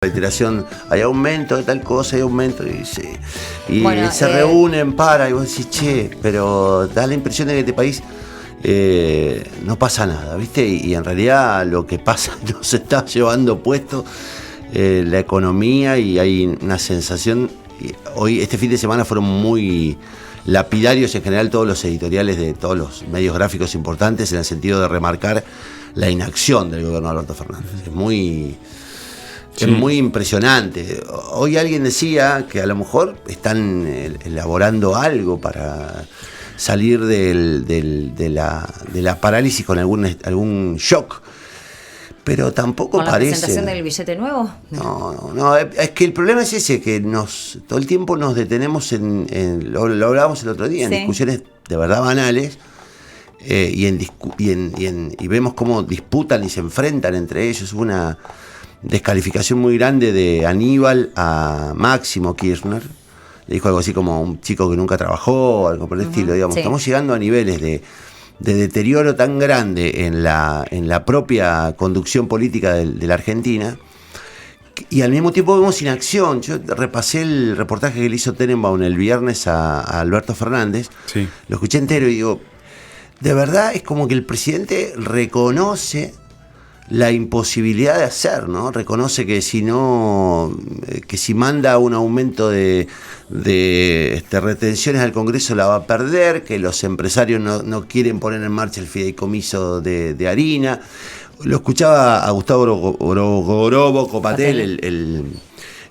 reiteración, hay aumento de tal cosa, hay aumento, y Bueno, se reúnen para, y vos decís, che, pero da la impresión de que este país no pasa nada, ¿viste? Y en realidad lo que pasa nos está llevando puesto la economía, y hay una sensación. Hoy, este fin de semana, fueron muy lapidarios en general todos los editoriales de todos los medios gráficos importantes, en el sentido de remarcar la inacción del gobierno de Alberto Fernández. Es muy impresionante. Hoy alguien decía que a lo mejor están elaborando algo para salir de la parálisis con algún shock, pero tampoco ¿Con la parece. presentación del billete nuevo? No, es que el problema es ese, que todo el tiempo nos detenemos lo hablábamos el otro día, en discusiones de verdad banales, y vemos cómo disputan y se enfrentan entre ellos. Hubo una descalificación muy grande de Aníbal a Máximo Kirchner. Le dijo algo así como un chico que nunca trabajó, algo por el estilo, digamos. Sí. Estamos llegando a niveles de deterioro tan grande en la propia conducción política de la Argentina, y al mismo tiempo vemos inacción. Yo repasé el reportaje que le hizo Tenenbaum el viernes a Alberto Fernández, sí. Lo escuché entero y digo, de verdad es como que el presidente reconoce la imposibilidad de hacer, ¿no? Reconoce que si manda un aumento de retenciones al Congreso la va a perder, que los empresarios no quieren poner en marcha el fideicomiso de harina. Lo escuchaba a Gustavo Gorobo Copatel,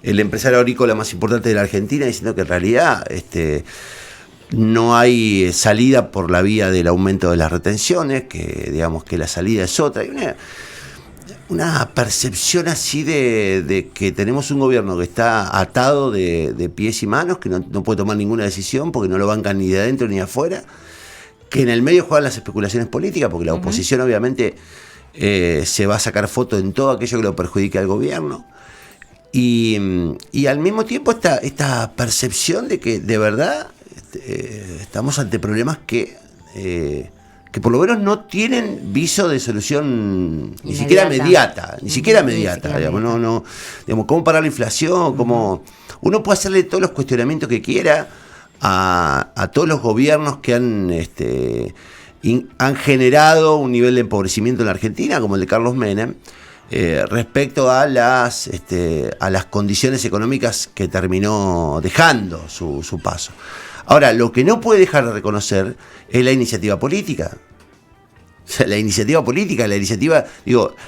el empresario agrícola más importante de la Argentina, diciendo que en realidad no hay salida por la vía del aumento de las retenciones, que digamos que la salida es otra. Hay una percepción así de que tenemos un gobierno que está atado de pies y manos, que no puede tomar ninguna decisión porque no lo bancan ni de adentro ni de afuera, que en el medio juegan las especulaciones políticas, porque la oposición obviamente se va a sacar foto en todo aquello que lo perjudique al gobierno, y al mismo tiempo esta percepción de que de verdad estamos ante problemas que por lo menos no tienen viso de solución ni siquiera mediata, digamos, digamos, cómo parar la inflación, cómo uno puede hacerle todos los cuestionamientos que quiera a todos los gobiernos que han generado un nivel de empobrecimiento en la Argentina, como el de Carlos Menem, respecto a las condiciones económicas que terminó dejando su paso. Ahora, lo que no puede dejar de reconocer es la iniciativa política. O sea, la iniciativa,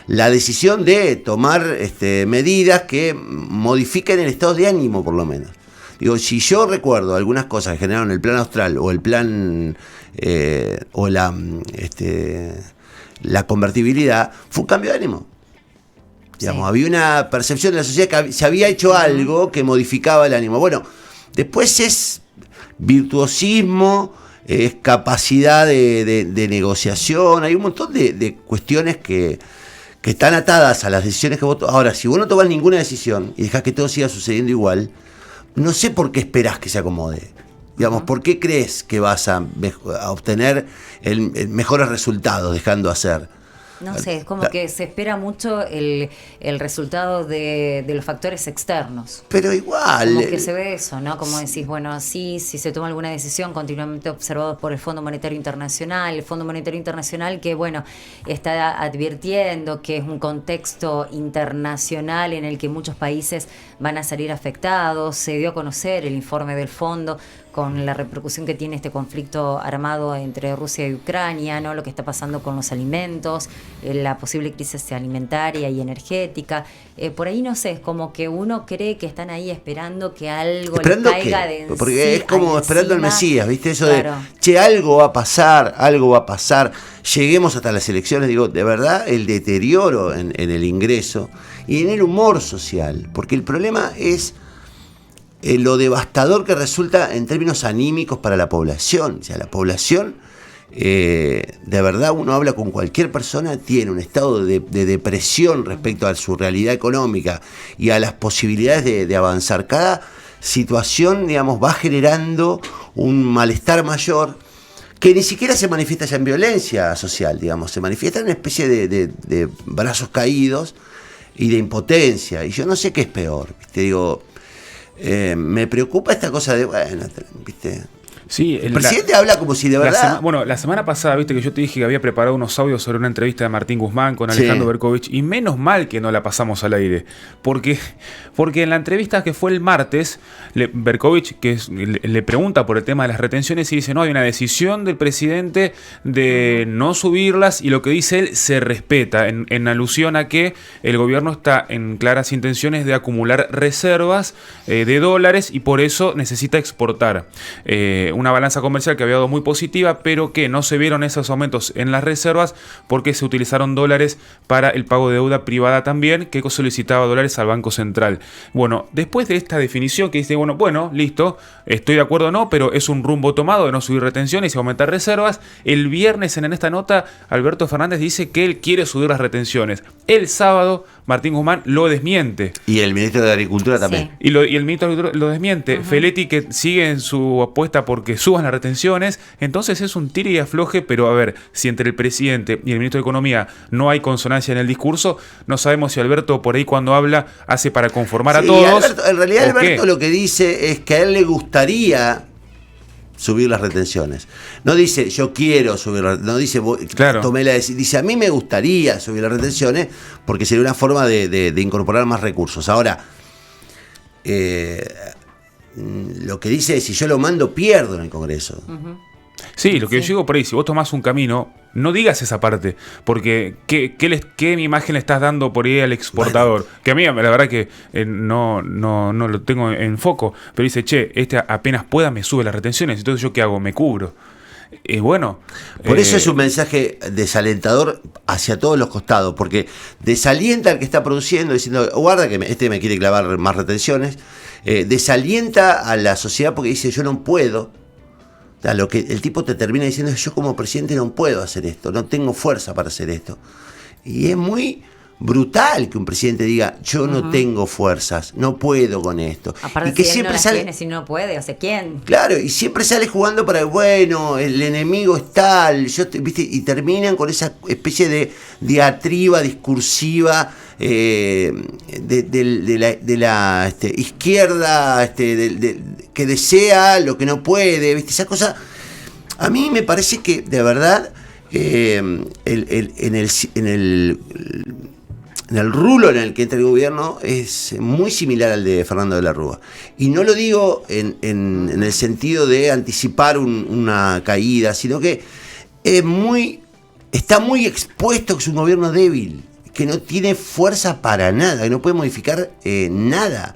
la decisión de tomar medidas que modifiquen el estado de ánimo, por lo menos. Digo, si yo recuerdo algunas cosas que generaron el Plan Austral o el plan o la convertibilidad, fue un cambio de ánimo. Digamos, había una percepción de la sociedad que se había hecho algo que modificaba el ánimo. Bueno, después es virtuosismo, es capacidad de negociación, hay un montón de cuestiones que están atadas a las decisiones que vos tomás. Ahora, si vos no tomás ninguna decisión y dejás que todo siga sucediendo igual, no sé por qué esperás que se acomode. Digamos, ¿por qué crees que vas a obtener mejores resultados dejando hacer? No sé, es como que se espera mucho el resultado de los factores externos. Pero igual. Como que se ve eso, ¿no? Como decís, bueno, sí, si se toma alguna decisión continuamente observado por el Fondo Monetario Internacional, que, bueno, está advirtiendo que es un contexto internacional en el que muchos países van a salir afectados. Se dio a conocer el informe del fondo con la repercusión que tiene este conflicto armado entre Rusia y Ucrania, ¿no? Lo que está pasando con los alimentos, la posible crisis alimentaria y energética. Por ahí, no sé, es como que uno cree que están ahí esperando que algo le caiga de encima. Porque es como esperando al Mesías, ¿viste? Eso claro. Che, algo va a pasar, lleguemos hasta las elecciones. Digo, de verdad, el deterioro en el ingreso y en el humor social, porque el problema es lo devastador que resulta en términos anímicos para la población. O sea, la población, de verdad, uno habla con cualquier persona, tiene un estado de depresión respecto a su realidad económica y a las posibilidades de avanzar. Cada situación, digamos, va generando un malestar mayor que ni siquiera se manifiesta ya en violencia social, digamos, se manifiesta en una especie de brazos caídos, y de impotencia. Y yo no sé qué es peor, ¿viste? Digo, me preocupa esta cosa de, bueno, ¿viste? Sí, El presidente habla como si de verdad... La semana pasada, viste que yo te dije que había preparado unos audios sobre una entrevista de Martín Guzmán con Alejandro Berkovich, y menos mal que no la pasamos al aire, porque en la entrevista que fue el martes, Berkovich le pregunta por el tema de las retenciones y dice, no, hay una decisión del presidente de no subirlas, y lo que dice él se respeta, en alusión a que el gobierno está en claras intenciones de acumular reservas de dólares y por eso necesita exportar. Una balanza comercial que había dado muy positiva, pero que no se vieron esos aumentos en las reservas porque se utilizaron dólares para el pago de deuda privada también, que solicitaba dólares al Banco Central. Bueno, después de esta definición que dice, bueno, listo, estoy de acuerdo o no, pero es un rumbo tomado de no subir retenciones y aumentar reservas. El viernes en esta nota, Alberto Fernández dice que él quiere subir las retenciones. El sábado, Martín Guzmán lo desmiente. Y el ministro de Agricultura también. Sí. Y el ministro de Agricultura lo desmiente. Feletti, que sigue en su apuesta porque suban las retenciones. Entonces es un tire y afloje, pero a ver, si entre el presidente y el ministro de Economía no hay consonancia en el discurso, no sabemos si Alberto por ahí cuando habla hace para conformar a todos. Alberto, en realidad Alberto lo que dice es que a él le gustaría subir las retenciones. No dice yo quiero subir las retenciones, no dice tomé la decisión, dice a mí me gustaría subir las retenciones porque sería una forma de incorporar más recursos. Ahora, lo que dice es si yo lo mando pierdo en el Congreso. Sí, lo que yo digo por ahí, si vos tomás un camino, no digas esa parte, porque ¿qué imagen le estás dando por ahí al exportador? Bueno. Que a mí la verdad que no lo tengo en foco, pero dice, che, apenas pueda me sube las retenciones, entonces ¿yo qué hago? Me cubro. Por eso es un mensaje desalentador hacia todos los costados, porque desalienta al que está produciendo, diciendo, guarda que me quiere clavar más retenciones, desalienta a la sociedad porque dice, yo no puedo. O sea, lo que el tipo te termina diciendo es, yo como presidente no puedo hacer esto, no tengo fuerza para hacer esto. Y es muy brutal que un presidente diga, yo no tengo fuerzas, no puedo con esto. Aparte, y que si siempre él no las tiene, si no puede, o sea, ¿quién? Claro, y siempre sale jugando para, bueno, el enemigo es tal, ¿viste? Y terminan con esa especie de diatriba discursiva de la izquierda que desea lo que no puede, ¿viste? Esa cosa, a mí me parece que de verdad en el rulo en el que entra el gobierno es muy similar al de Fernando de la Rúa. Y no lo digo en el sentido de anticipar una caída, sino que está muy expuesto, que es un gobierno débil, que no tiene fuerza para nada, que no puede modificar nada.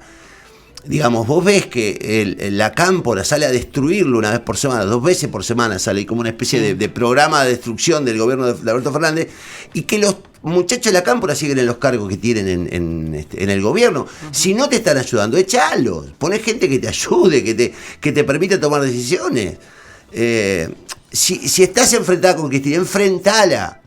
Digamos, vos ves que la Cámpora sale a destruirlo una vez por semana, 2 veces por semana sale como una especie de programa de destrucción del gobierno de Alberto Fernández, y que los muchachos de la Cámpora siguen en los cargos que tienen en el gobierno. Si no te están ayudando, echalos, poné gente que te ayude, que te permita tomar decisiones. Si estás enfrentada con Cristina, enfrentala.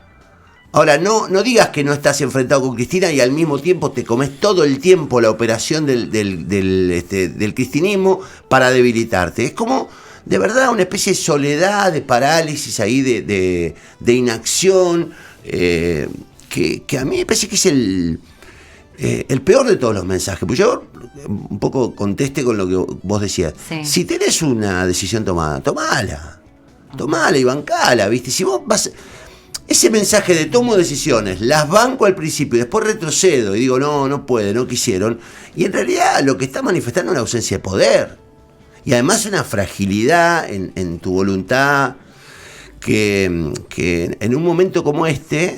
Ahora, no digas que no estás enfrentado con Cristina y al mismo tiempo te comes todo el tiempo la operación del cristinismo para debilitarte. Es como, de verdad, una especie de soledad, de parálisis ahí, de inacción, que a mí me parece que es el peor de todos los mensajes. Pues yo un poco conteste con lo que vos decías. Sí. Si tenés una decisión tomada, tomala y bancala, ¿viste? Si vos vas... Ese mensaje de tomo decisiones, las banco al principio y después retrocedo y digo, no puede, no quisieron. Y en realidad lo que está manifestando es una ausencia de poder. Y además una fragilidad en tu voluntad que en un momento como este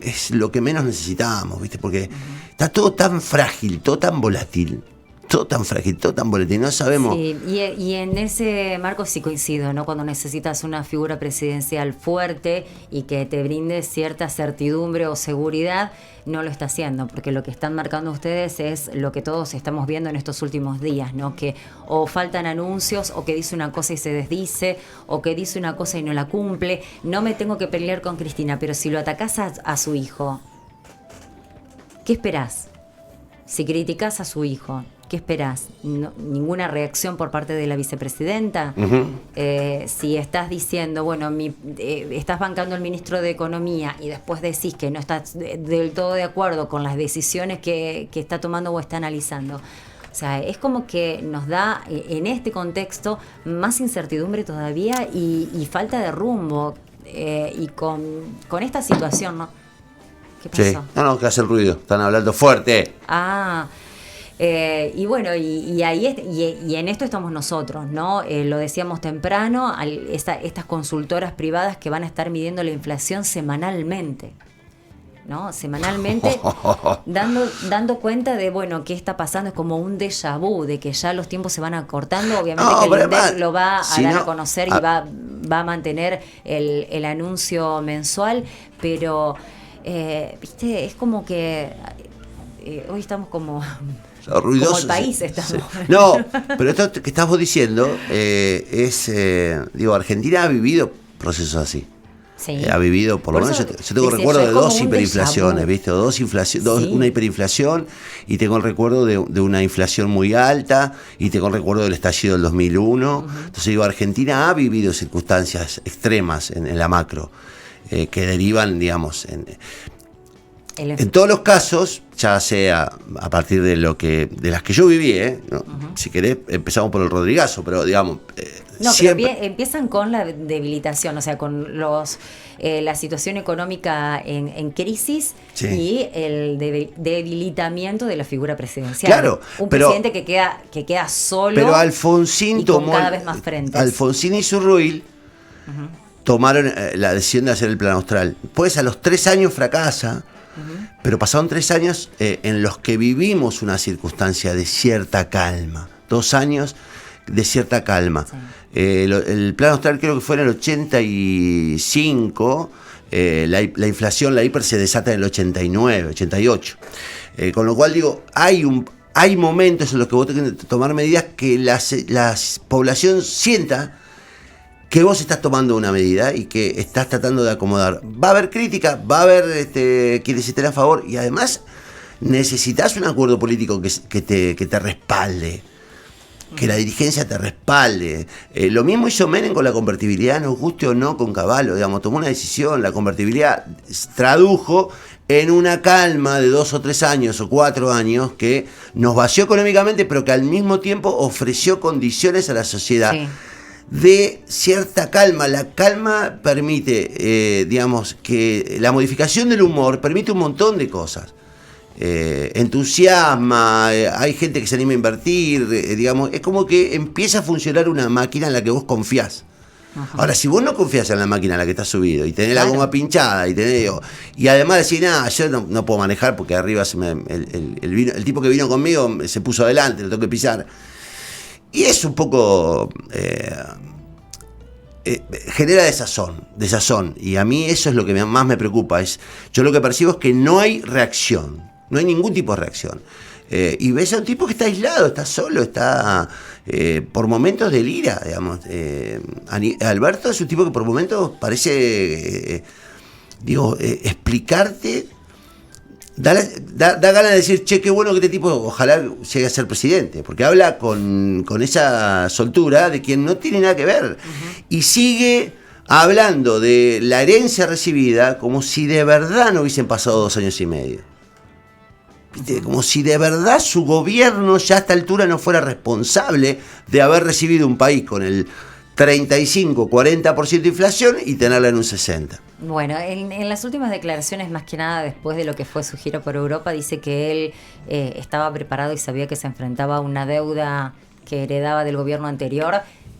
es lo que menos necesitábamos, ¿viste? Porque está todo tan frágil, todo tan volátil. Todo tan frágil, todo tan volátil, no sabemos. Sí, y en ese marco sí coincido, ¿no? Cuando necesitas una figura presidencial fuerte y que te brinde cierta certidumbre o seguridad, no lo está haciendo, porque lo que están marcando ustedes es lo que todos estamos viendo en estos últimos días, ¿no? Que o faltan anuncios, o que dice una cosa y se desdice, o que dice una cosa y no la cumple. No me tengo que pelear con Cristina, pero si lo atacás a su hijo, ¿qué esperás? Si criticas a su hijo, ¿qué esperás? ¿Ninguna reacción por parte de la vicepresidenta? Ujú. Si estás diciendo, bueno, estás bancando al ministro de Economía y después decís que no estás del todo de acuerdo con las decisiones que está tomando o está analizando. O sea, es como que nos da en este contexto más incertidumbre todavía y falta de rumbo. Y con esta situación, ¿no? ¿Qué pasó? Sí, no, que hace el ruido, están hablando fuerte. Y bueno, y ahí y en esto estamos nosotros, ¿no? Lo decíamos temprano, estas consultoras privadas que van a estar midiendo la inflación semanalmente, ¿no? Semanalmente, dando cuenta de, bueno, qué está pasando. Es como un déjà vu, de que ya los tiempos se van acortando. Obviamente que el INDEC lo va a dar a conocer y va a mantener el anuncio mensual, viste, es como que hoy estamos como ruidosos. Como el país estamos. Sí. No, pero esto que estás vos diciendo Argentina ha vivido procesos así. Sí. Ha vivido, por lo menos yo tengo recuerdo de dos hiperinflaciones, ¿viste? Una hiperinflación, y tengo el recuerdo de una inflación muy alta, y tengo el recuerdo del estallido del 2001. Uh-huh. Entonces Argentina ha vivido circunstancias extremas en la macro, que derivan, digamos, en todos los casos, ya sea a partir de las que yo viví, ¿no? Uh-huh. Si querés, empezamos por el Rodrigazo, pero digamos... pero empiezan con la debilitación, o sea, con la situación económica en crisis, sí, y el debilitamiento de la figura presidencial. Claro, un presidente que queda solo, pero Alfonsín y con cada vez más frentes. Alfonsín y Surruil tomaron la decisión de hacer el Plan Austral. Pues a los 3 años fracasa. Pero pasaron 3 años en los que vivimos una circunstancia de cierta calma. 2 años de cierta calma. Sí. El Plan Austral creo que fue en el 85. La inflación, la hiper, se desata en el 89, 88. Con lo cual digo, hay momentos en los que vos tenés que tomar medidas que la población sienta que vos estás tomando una medida y que estás tratando de acomodar. Va a haber crítica, va a haber quienes estén a favor, y además necesitas un acuerdo político que te respalde, que la dirigencia te respalde. Lo mismo hizo Menem con la convertibilidad, nos guste o no, con Cavallo, digamos, tomó una decisión, la convertibilidad tradujo en una calma de 2 o 3 años o 4 años que nos vació económicamente, pero que al mismo tiempo ofreció condiciones a la sociedad. Sí. De cierta calma. La calma permite, que la modificación del humor permite un montón de cosas. Entusiasma, hay gente que se anima a invertir, es como que empieza a funcionar una máquina en la que vos confiás. Ajá. Ahora, si vos no confías en la máquina en la que estás subido y tenés la goma pinchada y además decís, yo no puedo manejar porque arriba el tipo que vino conmigo se puso adelante, lo tengo que pisar. Y es un poco... genera desazón. Y a mí eso es lo que más me preocupa. Yo lo que percibo es que no hay reacción. No hay ningún tipo de reacción. Y ves a un tipo que está aislado, está solo, está por momentos delira, digamos. Alberto es un tipo que por momentos parece, explicarte... Da ganas de decir, qué bueno que este tipo ojalá llegue a ser presidente, porque habla con esa soltura de quien no tiene nada que ver. Uh-huh. Y sigue hablando de la herencia recibida como si de verdad no hubiesen pasado 2 años y medio. ¿Viste? Como si de verdad su gobierno ya a esta altura no fuera responsable de haber recibido un país con el 35-40% de inflación y tenerla en un 60%. Bueno, en las últimas declaraciones, más que nada después de lo que fue su giro por Europa, dice que él estaba preparado y sabía que se enfrentaba a una deuda que heredaba del gobierno anterior,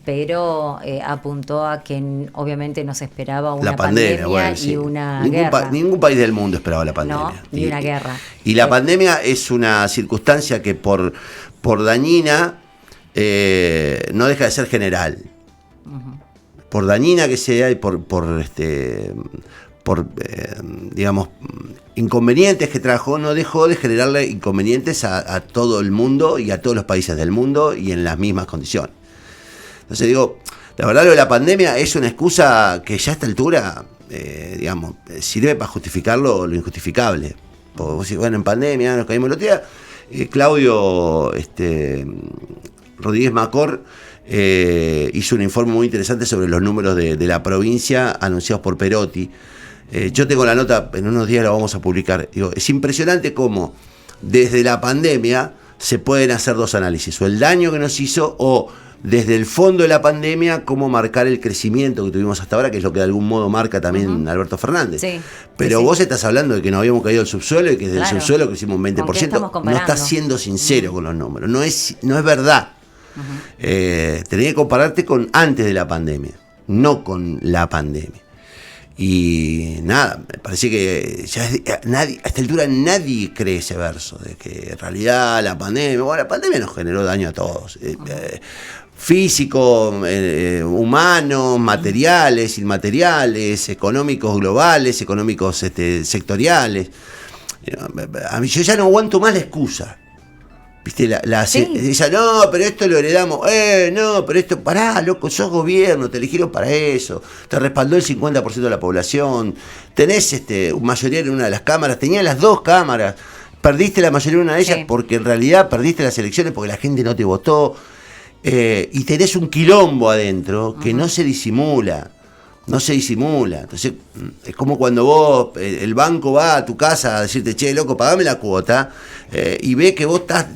pero apuntó a que obviamente no se esperaba una pandemia y sí, una guerra. Ningún país del mundo esperaba la pandemia. No, ni una guerra. Y la pandemia es una circunstancia que por dañina no deja de ser general. Uh-huh. Por dañina que sea y por inconvenientes que trajo, no dejó de generarle inconvenientes a todo el mundo y a todos los países del mundo y en las mismas condiciones. Entonces la verdad, lo de la pandemia es una excusa que ya a esta altura, sirve para justificar lo injustificable. Porque vos decís, bueno, en pandemia nos caímos el otro día. Claudio Rodríguez Macor hizo un informe muy interesante sobre los números de la provincia anunciados por Perotti. Yo tengo la nota, en unos días la vamos a publicar. Digo, es impresionante cómo desde la pandemia se pueden hacer dos análisis, o el daño que nos hizo, o desde el fondo de la pandemia, cómo marcar el crecimiento que tuvimos hasta ahora, que es lo que de algún modo marca también Alberto Fernández. Sí, pero vos estás hablando de que nos habíamos caído al subsuelo y que desde el subsuelo crecimos un 20%. No estás siendo sincero con los números, no es verdad. Tenés que compararte con antes de la pandemia, no con la pandemia. Y nada, me parece que ya a esta altura nadie cree ese verso de que en realidad la pandemia nos generó daño a todos, físico, humanos, materiales, inmateriales, económicos globales, económicos sectoriales. A mí yo ya no aguanto más la excusa. ¿Viste? Ella, no, pero esto lo heredamos. No, pero esto, pará, loco, sos gobierno, te eligieron para eso. Te respaldó el 50% de la población. Tenés mayoría en una de las cámaras. Tenías las dos cámaras. Perdiste la mayoría en una de ellas porque en realidad perdiste las elecciones porque la gente no te votó. Y tenés un quilombo adentro que no se disimula. No se disimula. Entonces, es como cuando vos, el banco va a tu casa a decirte, che, loco, pagame la cuota, y ve que vos estás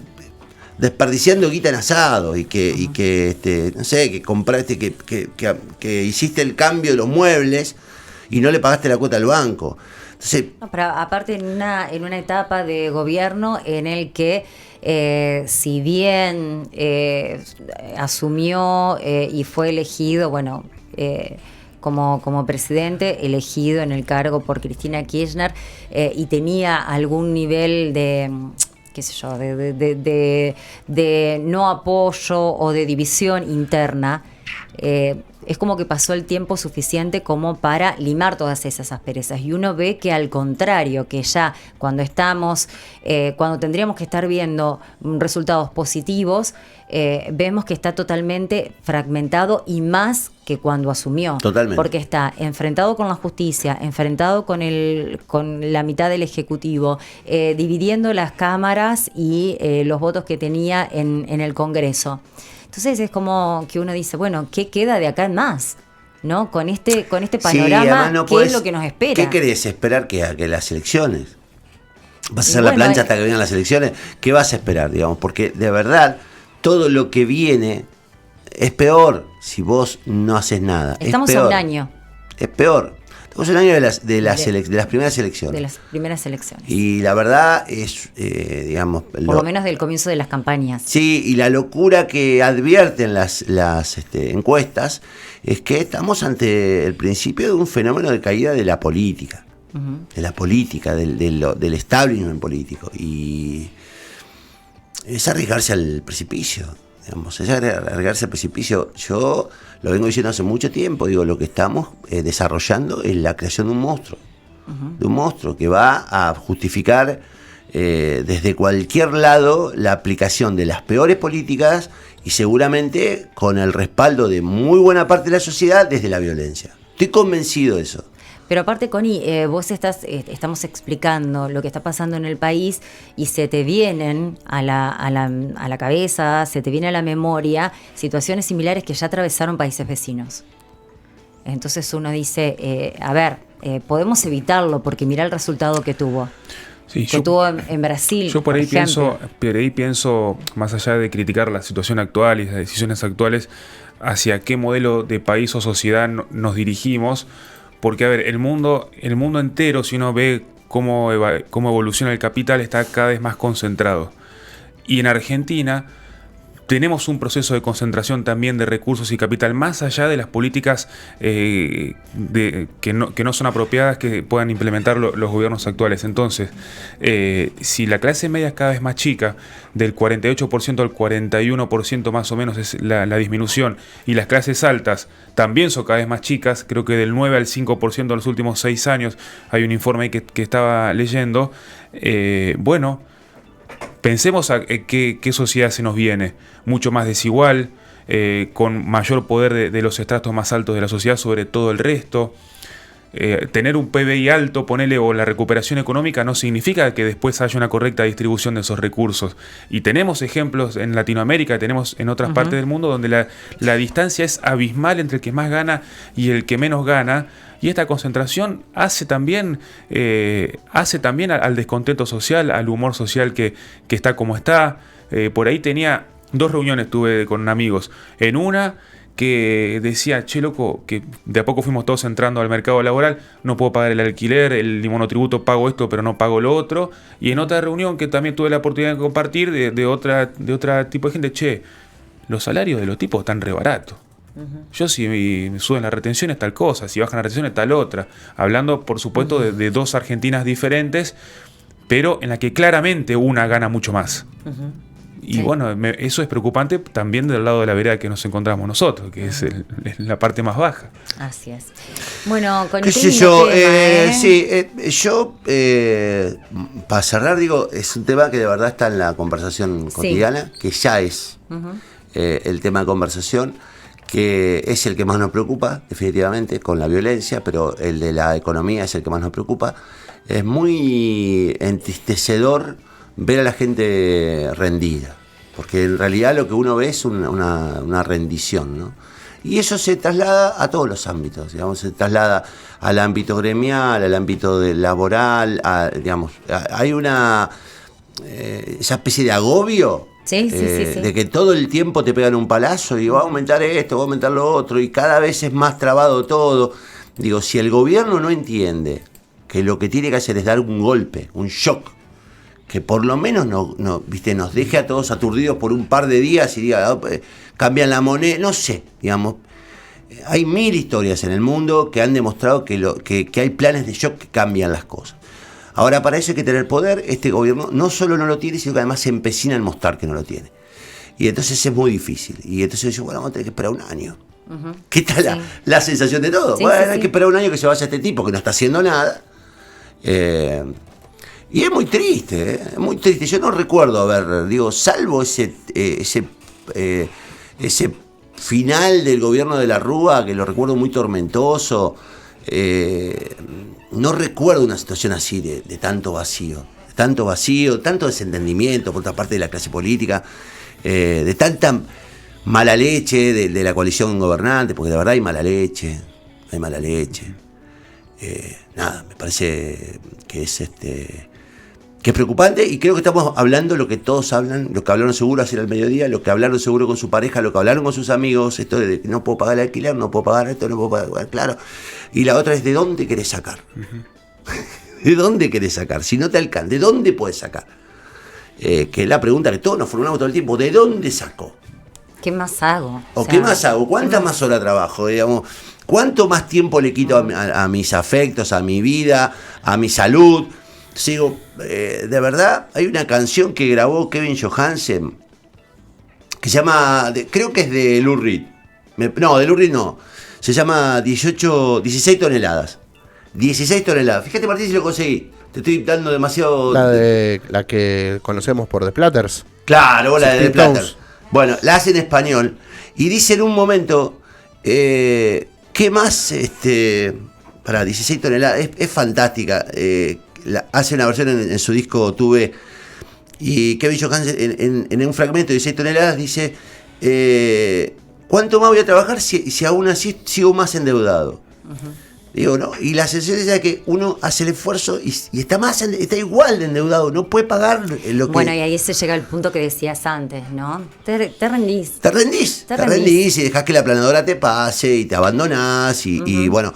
desperdiciando guita en asado y que no sé, que compraste, que hiciste el cambio de los muebles y no le pagaste la cuota al banco. Entonces, no, pero aparte en una etapa de gobierno en el que si bien asumió y fue elegido, como presidente, elegido en el cargo por Cristina Kirchner, y tenía algún nivel de, qué sé yo, de no apoyo o de división interna, es como que pasó el tiempo suficiente como para limar todas esas asperezas. Y uno ve que al contrario, que ya cuando tendríamos que estar viendo resultados positivos, vemos que está totalmente fragmentado y más que cuando asumió. Totalmente. Porque está enfrentado con la justicia, enfrentado con la mitad del Ejecutivo, dividiendo las cámaras y los votos que tenía en el Congreso. Entonces es como que uno dice, bueno, ¿qué queda de acá en más? ¿No? Con este panorama, ¿qué es lo que nos espera? ¿Qué querés esperar que las elecciones? ¿Vas a hacer la plancha hasta que vengan las elecciones? ¿Qué vas a esperar, digamos? Porque de verdad, todo lo que viene es peor si vos no haces nada. Estamos a un año. Es peor. Estamos a un año de las primeras elecciones. De las primeras elecciones. Y la verdad es, digamos... Por lo menos del comienzo de las campañas. Sí, y la locura que advierten las encuestas es que estamos ante el principio de un fenómeno de caída de la política. De la política, del establishment político. Y es arriesgarse al precipicio. Digamos, es arriesgarse al precipicio. Yo lo vengo diciendo hace mucho tiempo. Digo, lo que estamos desarrollando es la creación de un monstruo. De un monstruo que va a justificar desde cualquier lado la aplicación de las peores políticas y seguramente con el respaldo de muy buena parte de la sociedad desde la violencia. Estoy convencido de eso. Pero aparte, Connie, vos estamos explicando lo que está pasando en el país y se te vienen a la cabeza, se te viene a la memoria situaciones similares que ya atravesaron países vecinos. Entonces uno dice, podemos evitarlo porque mira el resultado que tuvo. Sí, tuvo en Brasil. Yo por ahí pienso, más allá de criticar la situación actual y las decisiones actuales, hacia qué modelo de país o sociedad nos dirigimos. Porque, a ver, el mundo entero, si uno ve cómo evoluciona el capital, está cada vez más concentrado. Y en Argentina tenemos un proceso de concentración también de recursos y capital, más allá de las políticas que no son apropiadas que puedan implementar los gobiernos actuales. Entonces, si la clase media es cada vez más chica, del 48% al 41% más o menos es la disminución, y las clases altas también son cada vez más chicas, creo que del 9 al 5% en los últimos 6 años, hay un informe ahí que estaba leyendo, pensemos a qué sociedad se nos viene, mucho más desigual, con mayor poder de los estratos más altos de la sociedad sobre todo el resto. tener un PBI alto, ponele, o la recuperación económica, no significa que después haya una correcta distribución de esos recursos. Y tenemos ejemplos en Latinoamérica, tenemos en otras partes del mundo donde la distancia es abismal entre el que más gana y el que menos gana. Y esta concentración hace también al descontento social, al humor social que está como está. Por ahí tenía 2 reuniones, tuve con amigos. En una que decía, che, loco, que de a poco fuimos todos entrando al mercado laboral, no puedo pagar el alquiler, el monotributo, pago esto, pero no pago lo otro. Y en otra reunión que también tuve la oportunidad de compartir de otra tipo de gente, che, los salarios de los tipos están re baratos. Yo si me suben las retenciones tal cosa, si bajan las retenciones tal otra. Hablando, por supuesto, de 2 Argentinas diferentes, pero en la que claramente una gana mucho más. Y bueno, eso es preocupante también del lado de la vereda que nos encontramos nosotros, que es la parte más baja. Así es. Bueno, con ¿Qué este sé lindo yo? tema, Yo, para cerrar, digo, es un tema que de verdad está en la conversación cotidiana, que ya es el tema de conversación, que es el que más nos preocupa, definitivamente, con la violencia, pero el de la economía es el que más nos preocupa. Es muy entristecedor ver a la gente rendida, porque en realidad lo que uno ve es una rendición, ¿no? Y eso se traslada a todos los ámbitos, digamos, se traslada al ámbito gremial, al ámbito laboral, hay esa especie de agobio. Sí. De que todo el tiempo te pegan un palazo y va a aumentar esto, va a aumentar lo otro, y cada vez es más trabado todo. Digo, si el gobierno no entiende que lo que tiene que hacer es dar un golpe, un shock, que por lo menos nos deje a todos aturdidos por un par de días y diga, cambian la moneda, no sé, digamos. Hay 1000 historias en el mundo que han demostrado que hay planes de shock que cambian las cosas. Ahora, para eso hay que tener poder. Este gobierno no solo no lo tiene, sino que además se empecina en mostrar que no lo tiene. Y entonces es muy difícil. Y entonces yo, bueno, vamos a tener que esperar un año. ¿Qué tal la sensación de todo? Hay que esperar un año que se vaya este tipo que no está haciendo nada. Y es muy triste, es muy triste. Yo no recuerdo salvo ese final del gobierno de la Rúa, que lo recuerdo muy tormentoso. No recuerdo una situación así de tanto vacío, tanto desentendimiento por otra parte de la clase política, de tanta mala leche de la coalición gobernante, porque de verdad hay mala leche. Me parece que es preocupante, y creo que estamos hablando lo que todos hablan, lo que hablaron seguro ayer al mediodía, lo que hablaron seguro con su pareja, lo que hablaron con sus amigos, esto de que no puedo pagar el alquiler, no puedo pagar esto, no puedo pagar, claro. Y la otra es, ¿de dónde querés sacar? ¿De dónde querés sacar? Si no te alcanza, ¿de dónde puedes sacar? Que es la pregunta que todos nos formulamos todo el tiempo, ¿de dónde saco? ¿Qué más hago? ¿Qué más hago? ¿Cuántas más horas trabajo? Digamos, ¿cuánto más tiempo le quito a mis afectos, a mi vida, a mi salud? Sigo, de verdad, hay una canción que grabó Kevin Johansen que se llama, creo que es de Lou Reed. No, de Lou Reed no. Se llama 16 toneladas. 16 toneladas. Fíjate, Martín, si lo conseguí. Te estoy dando demasiado. La que conocemos por The Platters. Claro, la de The Platters. Bueno, la hace en español. Y dice en un momento, ¿qué más? 16 toneladas. Es fantástica. Hace una versión en su disco Tuve, y Kevin Johansen en un fragmento de 16 toneladas dice, ¿cuánto más voy a trabajar si aún así sigo más endeudado? Digo, ¿no? Y la sensación es de que uno hace el esfuerzo y está igual de endeudado, no puede pagar lo que... Bueno, y ahí se llega al punto que decías antes, ¿no? Te rendís. Te rendís y dejás que la planadora te pase y te abandonás y bueno,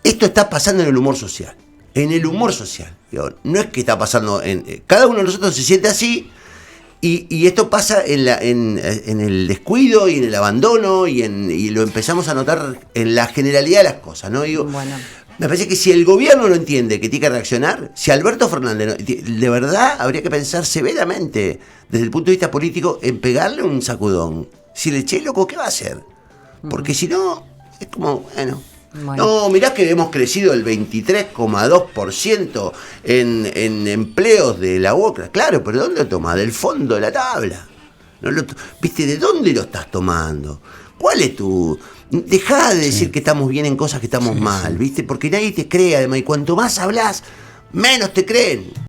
esto está pasando en el humor social. Digo, no es que está pasando cada uno de nosotros se siente así, y esto pasa en el descuido y en el abandono y lo empezamos a notar en la generalidad de las cosas, ¿no? Digo, bueno, me parece que si el gobierno no entiende que tiene que reaccionar, si Alberto Fernández de verdad habría que pensar severamente desde el punto de vista político en pegarle un sacudón. Si le eché loco, ¿qué va a hacer? Porque si no, es como, bueno. No, mirá que hemos crecido el 23,2% en empleos de la UOCRA. Claro, pero ¿dónde lo tomás? Del fondo de la tabla. ¿Viste? ¿De dónde lo estás tomando? ¿Cuál es tu...? Dejá de decir que estamos bien en cosas que estamos mal, ¿viste? Porque nadie te cree, además, y cuanto más hablas, menos te creen.